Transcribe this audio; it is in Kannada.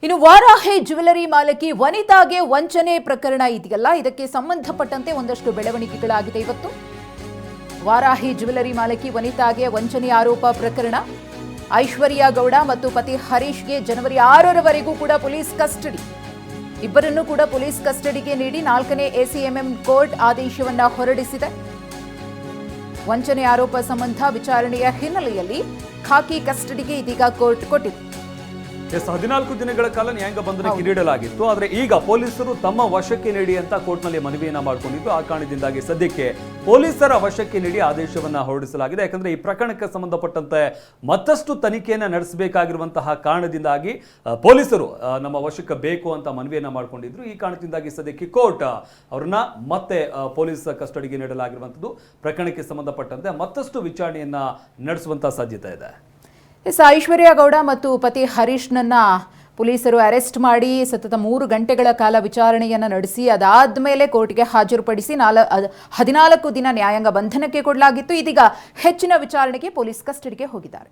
ಇನ್ನು ವಾರಾಹಿ ಜ್ಯುವೆಲರಿ ಮಾಲಕಿ ವನಿತಾಗೆ ವಂಚನೆ ಪ್ರಕರಣ ಇದೆಯಲ್ಲ, ಇದಕ್ಕೆ ಸಂಬಂಧಪಟ್ಟಂತೆ ಒಂದಷ್ಟು ಬೆಳವಣಿಗೆಗಳಾಗಿದೆ. ಇವತ್ತು ವಾರಾಹಿ ಜ್ಯುವೆಲರಿ ಮಾಲಕಿ ವನಿತಾಗೆ ವಂಚನೆ ಆರೋಪ ಪ್ರಕರಣ. ಐಶ್ವರ್ಯ ಗೌಡ ಮತ್ತು ಪತಿ ಹರೀಶ್ಗೆ ಜನವರಿ 6ರವರೆಗೂ ಕೂಡ ಪೊಲೀಸ್ ಕಸ್ಟಡಿ. ಇಬ್ಬರನ್ನು ಕೂಡ ಪೊಲೀಸ್ ಕಸ್ಟಡಿಗೆ ನೀಡಿ 4ನೇ ಎಸಿಎಂಎಂ ಕೋರ್ಟ್ ಆದೇಶವನ್ನ ಹೊರಡಿಸಿದೆ. ವಂಚನೆ ಆರೋಪ ಸಂಬಂಧ ವಿಚಾರಣೆಯ ಹಿನ್ನೆಲೆಯಲ್ಲಿ ಖಾಕಿ ಕಸ್ಟಡಿಗೆ ಇದೀಗ ಕೋರ್ಟ್ ಕೊಟ್ಟಿದೆ. 14 ದಿನಗಳ ಕಾಲ ನ್ಯಾಯಾಂಗ ಬಂಧನಕ್ಕೆ ನೀಡಲಾಗಿತ್ತು. ಆದರೆ ಈಗ ಪೊಲೀಸರು ತಮ್ಮ ವಶಕ್ಕೆ ನೀಡಿ ಅಂತ ಕೋರ್ಟ್ನಲ್ಲಿ ಮನವಿಯನ್ನ ಮಾಡಿಕೊಂಡಿದ್ದು. ಆ ಕಾರಣದಿಂದಾಗಿ ಸದ್ಯಕ್ಕೆ ಪೊಲೀಸರ ವಶಕ್ಕೆ ನೀಡಿ ಆದೇಶವನ್ನ ಹೊರಡಿಸಲಾಗಿದೆ. ಯಾಕಂದ್ರೆ ಈ ಪ್ರಕರಣಕ್ಕೆ ಸಂಬಂಧಪಟ್ಟಂತೆ ಮತ್ತಷ್ಟು ತನಿಖೆಯನ್ನ ನಡೆಸಬೇಕಾಗಿರುವಂತಹ ಕಾರಣದಿಂದಾಗಿ ಪೊಲೀಸರು ನಮ್ಮ ವಶಕ್ಕೆ ಬೇಕು ಅಂತ ಮನವಿಯನ್ನ ಮಾಡಿಕೊಂಡಿದ್ರು. ಈ ಕಾರಣದಿಂದಾಗಿ ಸದ್ಯಕ್ಕೆ ಕೋರ್ಟ್ ಅವ್ರನ್ನ ಮತ್ತೆ ಪೊಲೀಸ್ ಕಸ್ಟಡಿಗೆ ನೀಡಲಾಗಿರುವಂತದ್ದು. ಪ್ರಕರಣಕ್ಕೆ ಸಂಬಂಧಪಟ್ಟಂತೆ ಮತ್ತಷ್ಟು ವಿಚಾರಣೆಯನ್ನ ನಡೆಸುವಂತಹ ಸಾಧ್ಯತೆ ಇದೆ. ಐಶ್ವರ್ಯ ಗೌಡ ಮತ್ತು ಪತಿ ಹರೀಶ್ನನ್ನ ಪೊಲೀಸರು ಅರೆಸ್ಟ್ ಮಾಡಿ ಸತತ 3 ಗಂಟೆಗಳ ಕಾಲ ವಿಚಾರಣೆಯನ್ನು ನಡೆಸಿ ಅದಾದ ಮೇಲೆ ಕೋರ್ಟ್ಗೆ ಹಾಜರುಪಡಿಸಿ 14 ದಿನ ನ್ಯಾಯಾಂಗ ಬಂಧನಕ್ಕೆ ಕೊಡಲಾಗಿತ್ತು. ಇದೀಗ ಹೆಚ್ಚಿನ ವಿಚಾರಣೆಗೆ ಪೊಲೀಸ್ ಕಸ್ಟಡಿಗೆ ಹೋಗಿದ್ದಾರೆ.